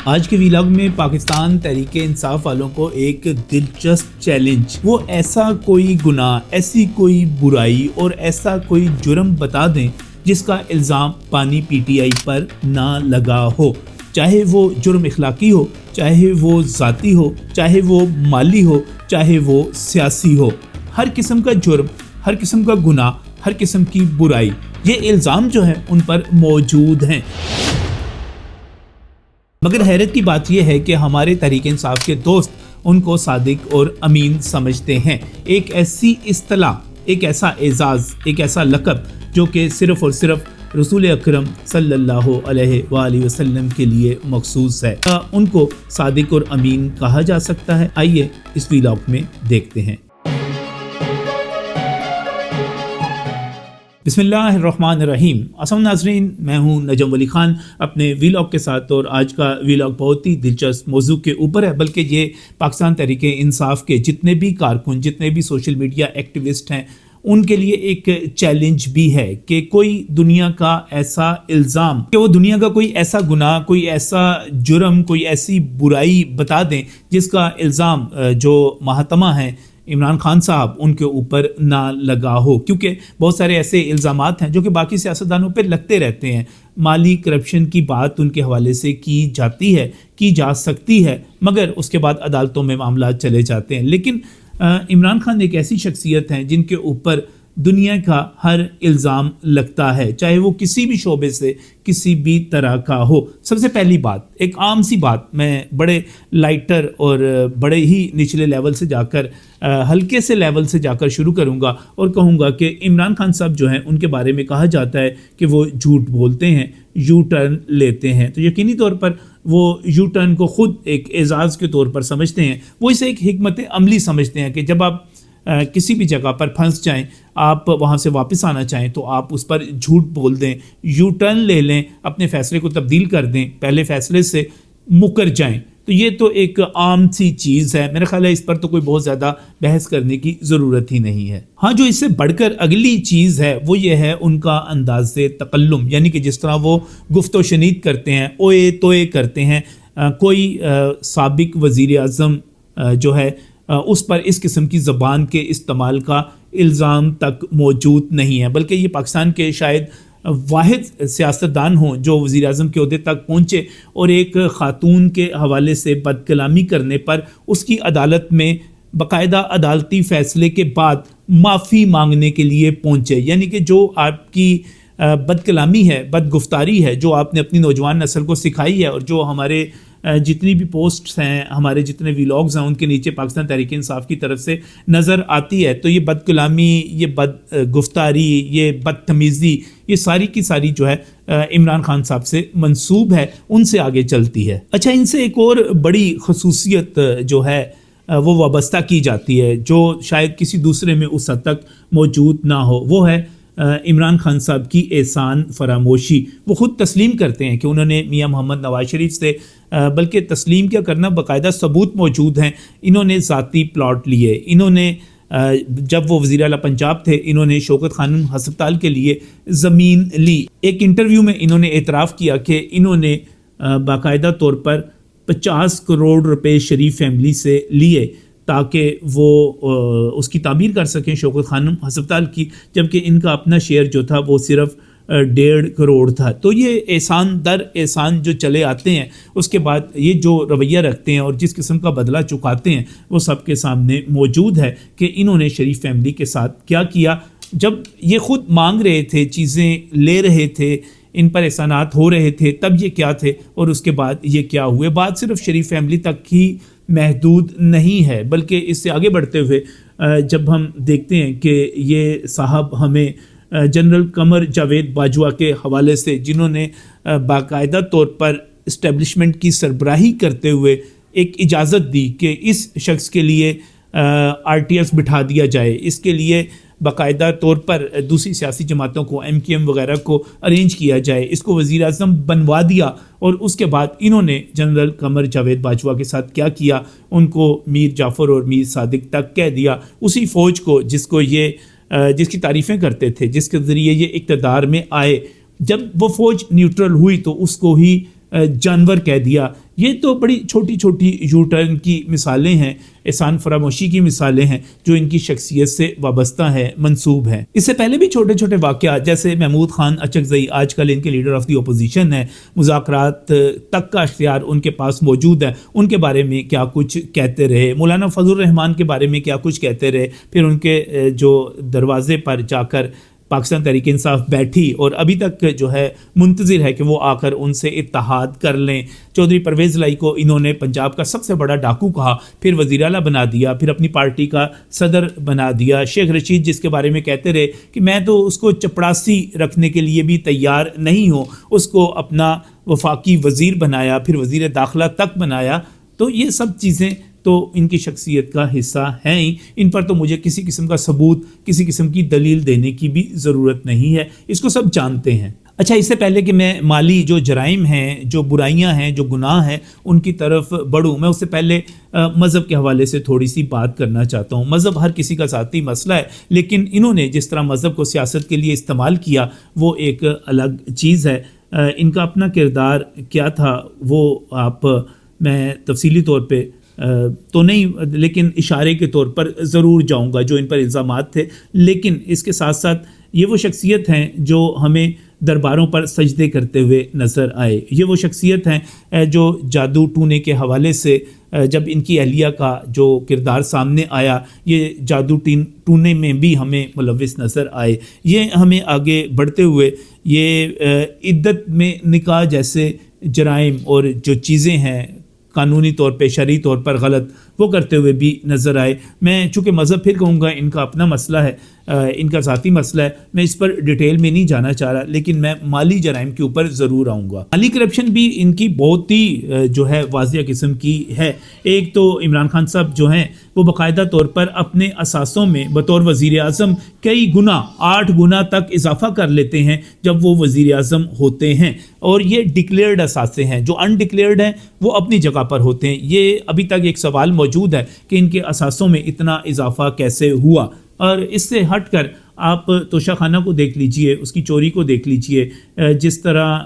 آج کے ویلاگ میں پاکستان تحریک انصاف والوں کو ایک دلچسپ چیلنج، وہ ایسا کوئی گناہ، ایسی کوئی برائی اور ایسا کوئی جرم بتا دیں جس کا الزام پانی پی ٹی آئی پر نہ لگا ہو، چاہے وہ جرم اخلاقی ہو، چاہے وہ ذاتی ہو، چاہے وہ مالی ہو، چاہے وہ سیاسی ہو۔ ہر قسم کا جرم، ہر قسم کا گناہ، ہر قسم کی برائی، یہ الزام جو ہے ان پر موجود ہیں۔ مگر حیرت کی بات یہ ہے کہ ہمارے تحریک انصاف کے دوست ان کو صادق اور امین سمجھتے ہیں۔ ایک ایسی اصطلاح، ایک ایسا اعزاز، ایک ایسا لقب جو کہ صرف اور صرف رسول اکرم صلی اللہ علیہ وآلہ وسلم کے لیے مخصوص ہے، ان کو صادق اور امین کہا جا سکتا ہے۔ آئیے اس ویلاگ میں دیکھتے ہیں۔ بسم اللہ الرحمن الرحیم۔ السلام ناظرین، میں ہوں نجم ولی خان اپنے ویلاگ کے ساتھ، اور آج کا ویلاگ بہت ہی دلچسپ موضوع کے اوپر ہے، بلکہ یہ پاکستان تحریک انصاف کے جتنے بھی کارکن، جتنے بھی سوشل میڈیا ایکٹیوسٹ ہیں، ان کے لیے ایک چیلنج بھی ہے کہ کوئی دنیا کا ایسا الزام، کہ وہ دنیا کا کوئی ایسا گناہ، کوئی ایسا جرم، کوئی ایسی برائی بتا دیں جس کا الزام جو محتمہ ہیں عمران خان صاحب ان کے اوپر نہ لگا ہو، کیونکہ بہت سارے ایسے الزامات ہیں جو کہ باقی سیاستدانوں پہ لگتے رہتے ہیں۔ مالی کرپشن کی بات ان کے حوالے سے کی جاتی ہے، کی جا سکتی ہے، مگر اس کے بعد عدالتوں میں معاملات چلے جاتے ہیں۔ لیکن عمران خان ایک ایسی شخصیت ہیں جن کے اوپر دنیا کا ہر الزام لگتا ہے، چاہے وہ کسی بھی شعبے سے، کسی بھی طرح کا ہو۔ سب سے پہلی بات، ایک عام سی بات، میں بڑے لائٹر اور بڑے ہی نچلے لیول سے جا کر، ہلکے سے لیول سے جا کر شروع کروں گا اور کہوں گا کہ عمران خان صاحب جو ہیں ان کے بارے میں کہا جاتا ہے کہ وہ جھوٹ بولتے ہیں، یو ٹرن لیتے ہیں۔ تو یقینی طور پر وہ یو ٹرن کو خود ایک اعزاز کے طور پر سمجھتے ہیں، وہ اسے ایک حکمت عملی سمجھتے ہیں کہ جب آپ کسی بھی جگہ پر پھنس جائیں، آپ وہاں سے واپس آنا چاہیں تو آپ اس پر جھوٹ بول دیں، یو ٹرن لے لیں، اپنے فیصلے کو تبدیل کر دیں، پہلے فیصلے سے مکر جائیں۔ تو یہ تو ایک عام سی چیز ہے، میرا خیال ہے اس پر تو کوئی بہت زیادہ بحث کرنے کی ضرورت ہی نہیں ہے۔ ہاں، جو اس سے بڑھ کر اگلی چیز ہے وہ یہ ہے ان کا انداز تکلم، یعنی کہ جس طرح وہ گفت و شنید کرتے ہیں، اوئے توئے کرتے ہیں۔ کوئی سابق وزیر اعظم جو ہے اس پر اس قسم کی زبان کے استعمال کا الزام تک موجود نہیں ہے، بلکہ یہ پاکستان کے شاید واحد سیاستدان ہوں جو وزیر اعظم کے عہدے تک پہنچے اور ایک خاتون کے حوالے سے بد کلامی کرنے پر اس کی عدالت میں باقاعدہ عدالتی فیصلے کے بعد معافی مانگنے کے لیے پہنچے۔ یعنی کہ جو آپ کی بد کلامی ہے، بد گفتاری ہے، جو آپ نے اپنی نوجوان نسل کو سکھائی ہے، اور جو ہمارے جتنی بھی پوسٹس ہیں، ہمارے جتنے ویلاگز ہیں، ان کے نیچے پاکستان تحریک انصاف کی طرف سے نظر آتی ہے، تو یہ بد کلامی، یہ بد گفتاری، یہ بدتمیزی، یہ ساری کی ساری جو ہے عمران خان صاحب سے منسوب ہے، ان سے آگے چلتی ہے۔ اچھا، ان سے ایک اور بڑی خصوصیت جو ہے وہ وابستہ کی جاتی ہے، جو شاید کسی دوسرے میں اس حد تک موجود نہ ہو، وہ ہے عمران خان صاحب کی احسان فراموشی۔ وہ خود تسلیم کرتے ہیں کہ انہوں نے میاں محمد نواز شریف سے، بلکہ تسلیم کیا کرنا، باقاعدہ ثبوت موجود ہیں، انہوں نے ذاتی پلاٹ لیے، انہوں نے جب وہ وزیر اعلیٰ پنجاب تھے، انہوں نے شوکت خانم ہسپتال کے لیے زمین لی۔ ایک انٹرویو میں انہوں نے اعتراف کیا کہ انہوں نے باقاعدہ طور پر 50 کروڑ روپے شریف فیملی سے لیے تاکہ وہ اس کی تعمیر کر سکیں، شوکت خانم ہسپتال کی، جبکہ ان کا اپنا شیئر جو تھا وہ صرف 1.5 کروڑ تھا۔ تو یہ احسان در احسان جو چلے آتے ہیں، اس کے بعد یہ جو رویہ رکھتے ہیں اور جس قسم کا بدلہ چکاتے ہیں، وہ سب کے سامنے موجود ہے کہ انہوں نے شریف فیملی کے ساتھ کیا کیا۔ جب یہ خود مانگ رہے تھے، چیزیں لے رہے تھے، ان پر احسانات ہو رہے تھے، تب یہ کیا تھے، اور اس کے بعد یہ کیا ہوئے۔ بات صرف شریف فیملی تک ہی محدود نہیں ہے، بلکہ اس سے آگے بڑھتے ہوئے جب ہم دیکھتے ہیں کہ یہ صاحب ہمیں جنرل قمر جاوید باجوہ کے حوالے سے، جنہوں نے باقاعدہ طور پر اسٹیبلشمنٹ کی سربراہی کرتے ہوئے ایک اجازت دی کہ اس شخص کے لیے RTS بٹھا دیا جائے، اس کے لیے باقاعدہ طور پر دوسری سیاسی جماعتوں کو، MKM وغیرہ کو ارینج کیا جائے، اس کو وزیر اعظم بنوا دیا، اور اس کے بعد انہوں نے جنرل قمر جاوید باجوہ کے ساتھ کیا کیا، ان کو میر جعفر اور میر صادق تک کہہ دیا، اسی فوج کو جس کی تعریفیں کرتے تھے، جس کے ذریعے یہ اقتدار میں آئے، جب وہ فوج نیوٹرل ہوئی تو اس کو ہی جانور کہہ دیا. یہ تو بڑی چھوٹی چھوٹی یو ٹرن کی مثالیں ہیں, احسان فراموشی کی مثالیں ہیں جو ان کی شخصیت سے وابستہ ہیں, منسوب ہیں. اس سے پہلے بھی چھوٹے چھوٹے واقعات جیسے محمود خان اچکزئی آج کل ان کے لیڈر آف دی اپوزیشن ہیں, مذاکرات تک کا اختیار ان کے پاس موجود ہے, ان کے بارے میں کیا کچھ کہتے رہے, مولانا فضل الرحمان کے بارے میں کیا کچھ کہتے رہے, پھر ان کے جو دروازے پر جا کر پاکستان تحریک انصاف بیٹھی اور ابھی تک جو ہے منتظر ہے کہ وہ آ کر ان سے اتحاد کر لیں. چودھری پرویز لائی کو انہوں نے پنجاب کا سب سے بڑا ڈاکو کہا, پھر وزیر اعلیٰ بنا دیا, پھر اپنی پارٹی کا صدر بنا دیا. شیخ رشید جس کے بارے میں کہتے رہے کہ میں تو اس کو چپڑاسی رکھنے کے لیے بھی تیار نہیں ہوں, اس کو اپنا وفاقی وزیر بنایا, پھر وزیر داخلہ تک بنایا. تو یہ سب چیزیں تو ان کی شخصیت کا حصہ ہیں ہی, ان پر تو مجھے کسی قسم کا ثبوت, کسی قسم کی دلیل دینے کی بھی ضرورت نہیں ہے, اس کو سب جانتے ہیں. اچھا, اس سے پہلے کہ میں مالی جو جرائم ہیں, جو برائیاں ہیں, جو گناہ ہیں, ان کی طرف بڑھوں, میں اس سے پہلے مذہب کے حوالے سے تھوڑی سی بات کرنا چاہتا ہوں. مذہب ہر کسی کا ذاتی مسئلہ ہے, لیکن انہوں نے جس طرح مذہب کو سیاست کے لیے استعمال کیا وہ ایک الگ چیز ہے. ان کا اپنا کردار کیا تھا وہ میں تفصیلی طور پہ تو نہیں, لیکن اشارے کے طور پر ضرور جاؤں گا جو ان پر الزامات تھے. لیکن اس کے ساتھ ساتھ یہ وہ شخصیت ہیں جو ہمیں درباروں پر سجدے کرتے ہوئے نظر آئے. یہ وہ شخصیت ہیں جو جادو ٹونے کے حوالے سے جب ان کی اہلیہ کا جو کردار سامنے آیا, یہ جادو ٹونے میں بھی ہمیں ملوث نظر آئے. یہ ہمیں آگے بڑھتے ہوئے یہ عدت میں نکاح جیسے جرائم اور جو چیزیں ہیں قانونی طور پہ شرعی طور پر غلط, وہ کرتے ہوئے بھی نظر آئے. میں چونکہ مذہب پھر کہوں گا ان کا اپنا مسئلہ ہے, ان کا ذاتی مسئلہ ہے, میں اس پر ڈیٹیل میں نہیں جانا چاہ رہا, لیکن میں مالی جرائم کے اوپر ضرور آؤں گا. مالی کرپشن بھی ان کی بہت ہی جو ہے واضح قسم کی ہے. ایک تو عمران خان صاحب جو ہیں وہ باقاعدہ طور پر اپنے اثاثوں میں بطور وزیر اعظم کئی گنا 8 گنا تک اضافہ کر لیتے ہیں جب وہ وزیر اعظم ہوتے ہیں, اور یہ ڈکلیئرڈ اثاثے ہیں. جو ان ڈکلیئرڈ ہیں وہ اپنی جگہ پر ہوتے ہیں. یہ ابھی تک ایک سوال موجود ہے کہ ان کے اثاثوں میں اتنا اضافہ کیسے ہوا. اور اس سے ہٹ کر آپ توشہ خانہ کو دیکھ لیجئے, اس کی چوری کو دیکھ لیجئے, جس طرح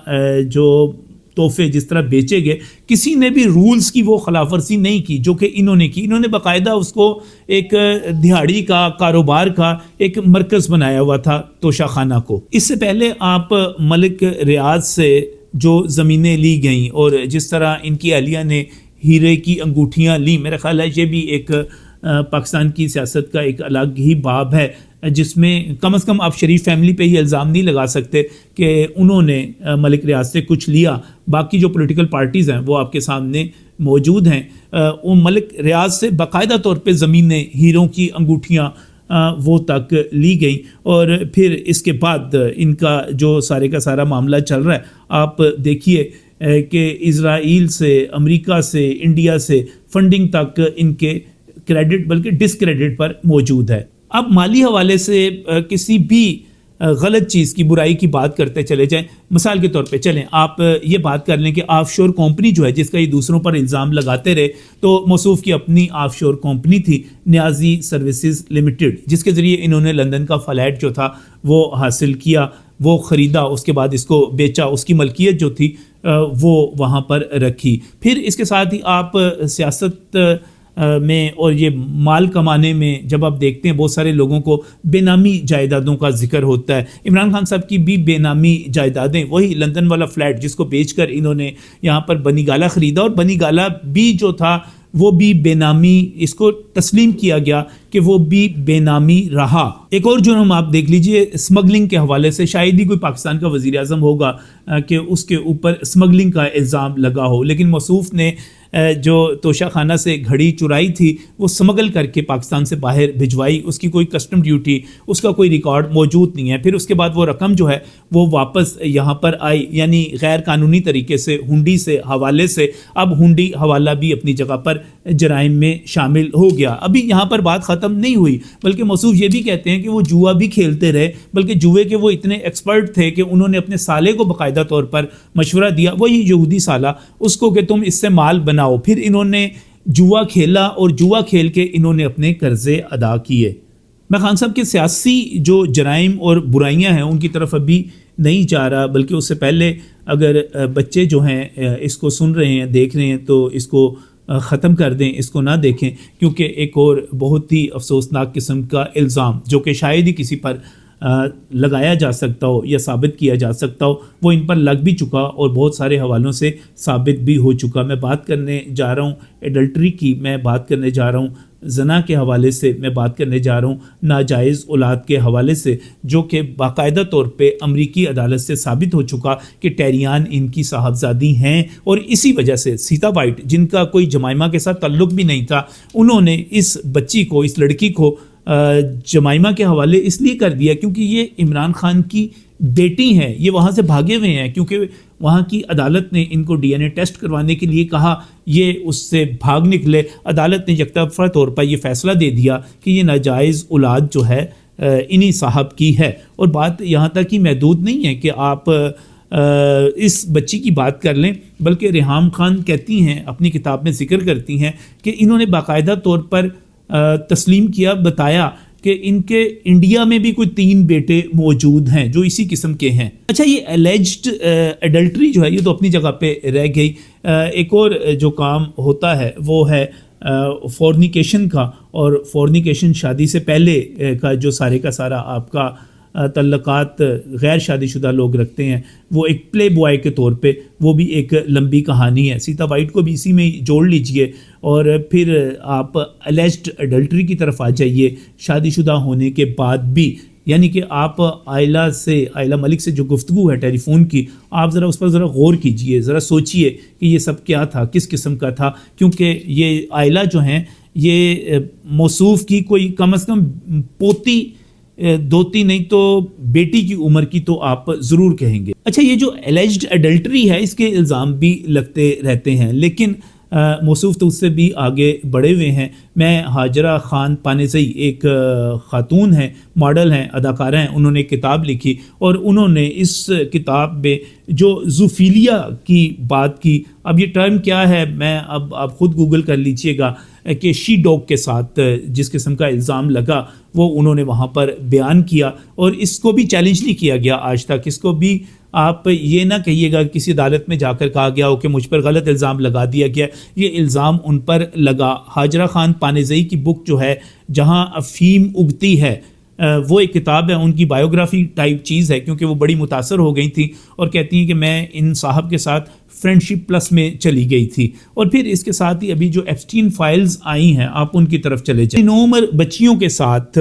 جو تحفے جس طرح بیچے گئے, کسی نے بھی رولز کی وہ خلاف ورزی نہیں کی جو کہ انہوں نے کی. انہوں نے باقاعدہ اس کو ایک دہاڑی کا کاروبار کا ایک مرکز بنایا ہوا تھا توشہ خانہ کو. اس سے پہلے آپ ملک ریاض سے جو زمینیں لی گئیں اور جس طرح ان کی اہلیہ نے ہیرے کی انگوٹھیاں لی, میرا خیال ہے یہ بھی ایک پاکستان کی سیاست کا ایک الگ ہی باب ہے, جس میں کم از کم آپ شریف فیملی پہ ہی الزام نہیں لگا سکتے کہ انہوں نے ملک ریاض سے کچھ لیا. باقی جو پولیٹیکل پارٹیز ہیں وہ آپ کے سامنے موجود ہیں. وہ ملک ریاض سے باقاعدہ طور پہ زمینیں, ہیروں کی انگوٹھیاں وہ تک لی گئی, اور پھر اس کے بعد ان کا جو سارے کا سارا معاملہ چل رہا ہے. آپ دیکھیے کہ اسرائیل سے, امریکہ سے, انڈیا سے فنڈنگ تک ان کے کریڈٹ بلکہ ڈسکریڈٹ پر موجود ہے. اب مالی حوالے سے کسی بھی غلط چیز کی, برائی کی بات کرتے چلے جائیں. مثال کے طور پہ چلیں آپ یہ بات کر لیں کہ آف شور کمپنی جو ہے جس کا یہ دوسروں پر الزام لگاتے رہے, تو موصوف کی اپنی آف شور کمپنی تھی نیازی سروسز لمیٹڈ, جس کے ذریعے انہوں نے لندن کا فلیٹ جو تھا وہ حاصل کیا, وہ خریدا, اس کے بعد اس کو بیچا, اس کی ملکیت جو تھی وہ وہاں پر رکھی. پھر اس کے ساتھ ہی آپ سیاست میں اور یہ مال کمانے میں جب آپ دیکھتے ہیں بہت سارے لوگوں کو بے نامی جائیدادوں کا ذکر ہوتا ہے. عمران خان صاحب کی بھی بے نامی جائیدادیں, وہی لندن والا فلیٹ جس کو بیچ کر انہوں نے یہاں پر بنی گالا خریدا, اور بنی گالا بھی جو تھا وہ بھی بے نامی, اس کو تسلیم کیا گیا کہ وہ بھی بے نامی رہا. ایک اور جرم آپ دیکھ لیجئے اسمگلنگ کے حوالے سے, شاید ہی کوئی پاکستان کا وزیر اعظم ہوگا کہ اس کے اوپر اسمگلنگ کا الزام لگا ہو, لیکن موصوف نے جو توشہ خانہ سے گھڑی چرائی تھی وہ سمگل کر کے پاکستان سے باہر بھجوائی. اس کی کوئی کسٹم ڈیوٹی, اس کا کوئی ریکارڈ موجود نہیں ہے. پھر اس کے بعد وہ رقم جو ہے وہ واپس یہاں پر آئی, یعنی غیر قانونی طریقے سے ہنڈی سے حوالے سے. اب ہنڈی حوالہ بھی اپنی جگہ پر جرائم میں شامل ہو گیا. ابھی یہاں پر بات ختم نہیں ہوئی, بلکہ موصوف یہ بھی کہتے ہیں کہ وہ جوا بھی کھیلتے رہے, بلکہ جوئے کے وہ اتنے ایکسپرٹ تھے کہ انہوں نے اپنے سالے کو باقاعدہ طور پر مشورہ دیا, وہی یہودی سالہ, اس کو کہ تم اس سے مال بناؤ. پھر انہوں نے جوا کھیلا اور جوا کھیل کے انہوں نے اپنے قرضے ادا کیے. میں خان صاحب کے سیاسی جو جرائم اور برائیاں ہیں ان کی طرف ابھی نہیں جا رہا، بلکہ اس سے پہلے اگر بچے جو ہیں اس کو سن رہے ہیں، دیکھ رہے ہیں، تو اس کو ختم کر دیں، اس کو نہ دیکھیں، کیونکہ ایک اور بہت ہی افسوسناک قسم کا الزام جو کہ شاید ہی کسی پر لگایا جا سکتا ہو یا ثابت کیا جا سکتا ہو، وہ ان پر لگ بھی چکا اور بہت سارے حوالوں سے ثابت بھی ہو چکا۔ میں بات کرنے جا رہا ہوں ایڈلٹری کی، میں بات کرنے جا رہا ہوں زنا کے حوالے سے، میں بات کرنے جا رہا ہوں ناجائز اولاد کے حوالے سے، جو کہ باقاعدہ طور پہ امریکی عدالت سے ثابت ہو چکا کہ ٹیریان ان کی صاحبزادی ہیں، اور اسی وجہ سے سیتا وائٹ، جن کا کوئی جمائمہ کے ساتھ تعلق بھی نہیں تھا، انہوں نے اس بچی کو، اس لڑکی کو جمائمہ کے حوالے اس لیے کر دیا کیونکہ یہ عمران خان کی بیٹی ہیں، یہ وہاں سے بھاگے ہوئے ہیں، کیونکہ وہاں کی عدالت نے ان کو ڈی این اے ٹیسٹ کروانے کے لیے کہا، یہ اس سے بھاگ نکلے۔ عدالت نے یکطرفہ طور پر یہ فیصلہ دے دیا کہ یہ ناجائز اولاد جو ہے انہی صاحب کی ہے، اور بات یہاں تک ہی محدود نہیں ہے کہ آپ اس بچی کی بات کر لیں، بلکہ ریحام خان کہتی ہیں، اپنی کتاب میں ذکر کرتی ہیں کہ انہوں نے باقاعدہ طور پر تسلیم کیا، بتایا کہ ان کے انڈیا میں بھی کوئی 3 بیٹے موجود ہیں جو اسی قسم کے ہیں۔ اچھا، یہ الیجڈ ایڈلٹری جو ہے یہ تو اپنی جگہ پہ رہ گئی، ایک اور جو کام ہوتا ہے وہ ہے فورنیکیشن کا، اور فورنیکیشن شادی سے پہلے کا جو سارے کا سارا آپ کا تعلقات غیر شادی شدہ لوگ رکھتے ہیں، وہ ایک پلے بوائے کے طور پہ، وہ بھی ایک لمبی کہانی ہے۔ سیتا وائٹ کو بھی اسی میں جوڑ لیجئے، اور پھر آپ الیجڈ ایڈلٹری کی طرف آ جائیے شادی شدہ ہونے کے بعد بھی، یعنی کہ آپ آئلہ ملک سے جو گفتگو ہے ٹیلی فون کی، آپ ذرا اس پر ذرا غور کیجئے، ذرا سوچئے کہ یہ سب کیا تھا، کس قسم کا تھا، کیونکہ یہ آئلہ جو ہیں یہ موصوف کی کوئی کم از کم پوتی، دوتی نہیں تو بیٹی کی عمر کی تو آپ ضرور کہیں گے۔ اچھا، یہ جو الیجڈ ایڈلٹری ہے اس کے الزام بھی لگتے رہتے ہیں، لیکن موصوف تو اس سے بھی آگے بڑھے ہوئے ہیں۔ میں ہاجرہ خان پانیزئی ایک خاتون ہیں، ماڈل ہیں، اداکارہ ہیں، انہوں نے ایک کتاب لکھی، اور انہوں نے اس کتاب میں جو زوفیلیا کی بات کی، اب یہ ٹرم کیا ہے میں اب آپ خود گوگل کر لیجئے گا، کہ شی ڈاگ کے ساتھ جس قسم کا الزام لگا وہ انہوں نے وہاں پر بیان کیا، اور اس کو بھی چیلنج نہیں کیا گیا آج تک۔ اس کو بھی آپ یہ نہ کہیے گا کسی عدالت میں جا کر کہا گیا ہو کہ مجھ پر غلط الزام لگا دیا گیا، یہ الزام ان پر لگا۔ ہاجرہ خان پانیزئی کی بک جو ہے جہاں افہیم اگتی ہے، وہ ایک کتاب ہے، ان کی بایوگرافی ٹائپ چیز ہے، کیونکہ وہ بڑی متاثر ہو گئی تھیں اور کہتی ہیں کہ میں ان صاحب کے ساتھ فرینڈشپ پلس میں چلی گئی تھی۔ اور پھر اس کے ساتھ ہی ابھی جو ایپسٹین فائلز آئی ہیں، آپ ان کی طرف چلے جائیں۔ نوعمر بچیوں کے ساتھ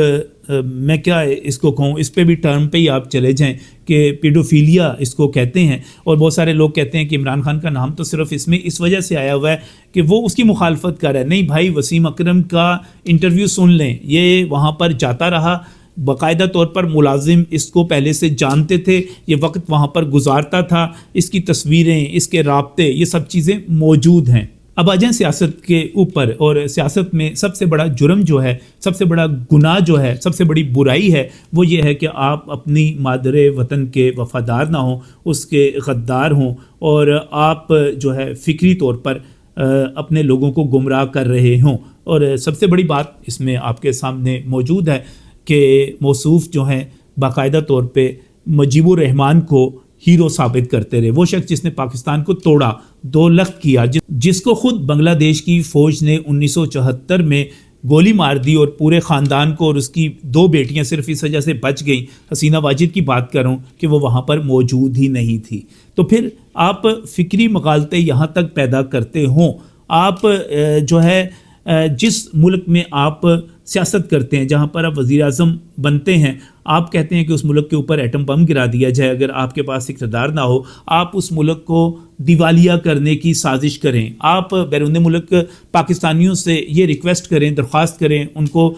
میں کیا اس کو کہوں، اس پہ بھی ٹرم پہ ہی آپ چلے جائیں کہ پیڈوفیلیا اس کو کہتے ہیں، اور بہت سارے لوگ کہتے ہیں کہ عمران خان کا نام تو صرف اس میں اس وجہ سے آیا ہوا ہے کہ وہ اس کی مخالفت کر رہا ہے۔ نہیں بھائی، وسیم اکرم کا انٹرویو سن لیں، یہ وہاں پر جاتا رہا، باقاعدہ طور پر ملازم اس کو پہلے سے جانتے تھے، یہ وقت وہاں پر گزارتا تھا، اس کی تصویریں، اس کے رابطے، یہ سب چیزیں موجود ہیں۔ اب آ جائیں سیاست کے اوپر، اور سیاست میں سب سے بڑا جرم جو ہے، سب سے بڑا گناہ جو ہے، سب سے بڑی برائی ہے، وہ یہ ہے کہ آپ اپنی مادر وطن کے وفادار نہ ہوں، اس کے غدار ہوں، اور آپ جو ہے فکری طور پر اپنے لوگوں کو گمراہ کر رہے ہوں۔ اور سب سے بڑی بات اس میں آپ کے سامنے موجود ہے کہ موصوف جو ہیں باقاعدہ طور پہ مجیب الرحمان کو ہیرو ثابت کرتے رہے، وہ شخص جس نے پاکستان کو توڑا، 2 لخت کیا، جس کو خود بنگلہ دیش کی فوج نے 1974 میں گولی مار دی، اور پورے خاندان کو، اور اس کی 2 بیٹیاں صرف اس وجہ سے بچ گئیں۔ حسینہ واجد کی بات کروں کہ وہ وہاں پر موجود ہی نہیں تھی۔ تو پھر آپ فکری مغالطے یہاں تک پیدا کرتے ہوں، آپ جو ہے جس ملک میں آپ سیاست کرتے ہیں، جہاں پر آپ وزیر اعظم بنتے ہیں، آپ کہتے ہیں کہ اس ملک کے اوپر ایٹم بم گرا دیا جائے اگر آپ کے پاس اقتدار نہ ہو، آپ اس ملک کو دیوالیہ کرنے کی سازش کریں، آپ بیرون ملک پاکستانیوں سے یہ ریکویسٹ کریں، درخواست کریں، ان کو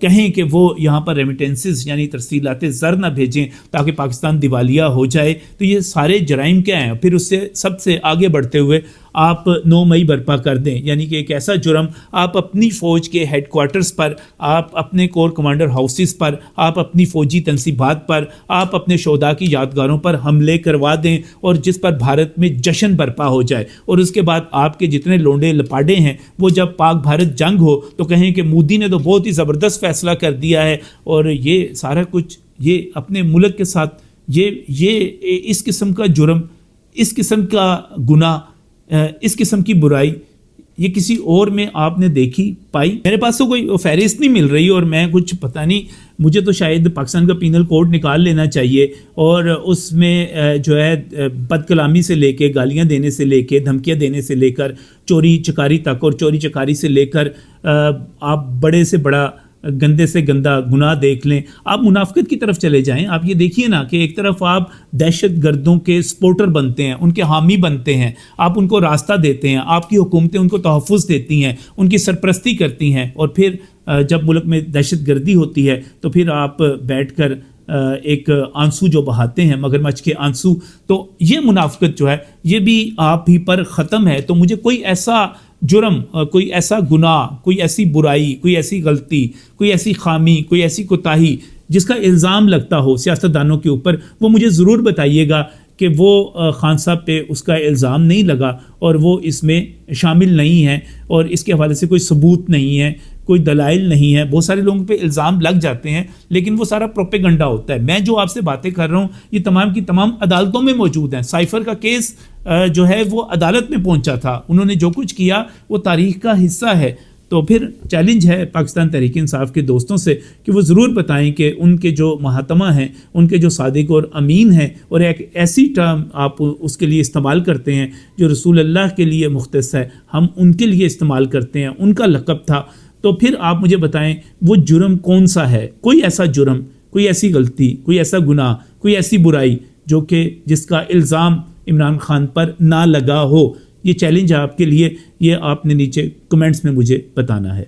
کہیں کہ وہ یہاں پر ریمیٹنسز یعنی ترسیلات زر نہ بھیجیں تاکہ پاکستان دیوالیہ ہو جائے۔ تو یہ سارے جرائم کیا ہیں؟ پھر اس سے سب سے آگے بڑھتے ہوئے آپ 9 مئی برپا کر دیں، یعنی کہ ایک ایسا جرم، آپ اپنی فوج کے ہیڈ کوارٹرز پر، آپ اپنے کور کمانڈر ہاؤسز پر، آپ اپنی فوجی تنصیبات پر، آپ اپنے شہداء کی یادگاروں پر حملے کروا دیں، اور جس پر بھارت میں جشن برپا ہو جائے، اور اس کے بعد آپ کے جتنے لونڈے لپاڈے ہیں وہ جب پاک بھارت جنگ ہو تو کہیں کہ مودی نے تو بہت ہی زبردست فیصلہ کر دیا ہے، اور یہ سارا کچھ یہ اپنے ملک کے ساتھ یہ اس قسم کا جرم، اس قسم کا گناہ، اس قسم کی برائی یہ کسی اور میں آپ نے دیکھی پائی؟ میرے پاس تو کوئی فہرست نہیں مل رہی، اور میں کچھ پتہ نہیں، مجھے تو شاید پاکستان کا پینل کوڈ نکال لینا چاہیے اور اس میں جو ہے بد کلامی سے لے کے، گالیاں دینے سے لے کے، دھمکیاں دینے سے لے کر چوری چکاری تک، اور چوری چکاری سے لے کر آپ بڑے سے بڑا گندے سے گندا گناہ دیکھ لیں، آپ منافقت کی طرف چلے جائیں۔ آپ یہ دیکھیے نا کہ ایک طرف آپ دہشت گردوں کے سپورٹر بنتے ہیں، ان کے حامی بنتے ہیں، آپ ان کو راستہ دیتے ہیں، آپ کی حکومتیں ان کو تحفظ دیتی ہیں، ان کی سرپرستی کرتی ہیں، اور پھر جب ملک میں دہشت گردی ہوتی ہے تو پھر آپ بیٹھ کر ایک آنسو جو بہاتے ہیں، مگرمچھ کے آنسو۔ تو یہ منافقت جو ہے یہ بھی آپ ہی پر ختم ہے۔ تو مجھے کوئی ایسا جرم، کوئی ایسا گناہ، کوئی ایسی برائی، کوئی ایسی غلطی، کوئی ایسی خامی، کوئی ایسی کوتاہی جس کا الزام لگتا ہو سیاستدانوں کے اوپر، وہ مجھے ضرور بتائیے گا کہ وہ خان صاحب پہ اس کا الزام نہیں لگا اور وہ اس میں شامل نہیں ہیں، اور اس کے حوالے سے کوئی ثبوت نہیں ہے، کوئی دلائل نہیں ہے۔ بہت سارے لوگوں پہ الزام لگ جاتے ہیں لیکن وہ سارا پروپیگنڈا ہوتا ہے۔ میں جو آپ سے باتیں کر رہا ہوں یہ تمام کی تمام عدالتوں میں موجود ہیں۔ سائفر کا کیس جو ہے وہ عدالت میں پہنچا تھا، انہوں نے جو کچھ کیا وہ تاریخ کا حصہ ہے۔ تو پھر چیلنج ہے پاکستان تحریک انصاف کے دوستوں سے کہ وہ ضرور بتائیں کہ ان کے جو محتمہ ہیں، ان کے جو صادق اور امین ہیں، اور ایک ایسی ٹرم آپ اس کے لیے استعمال کرتے ہیں جو رسول اللہ کے لیے مختص ہے، ہم ان کے لیے استعمال کرتے ہیں، ان کا لقب تھا۔ تو پھر آپ مجھے بتائیں وہ جرم کون سا ہے؟ کوئی ایسا جرم، کوئی ایسی غلطی، کوئی ایسا گناہ، کوئی ایسی برائی جو کہ جس کا الزام عمران خان پر نہ لگا ہو؟ یہ چیلنج ہے آپ کے لیے، یہ آپ نے نیچے کمنٹس میں مجھے بتانا ہے۔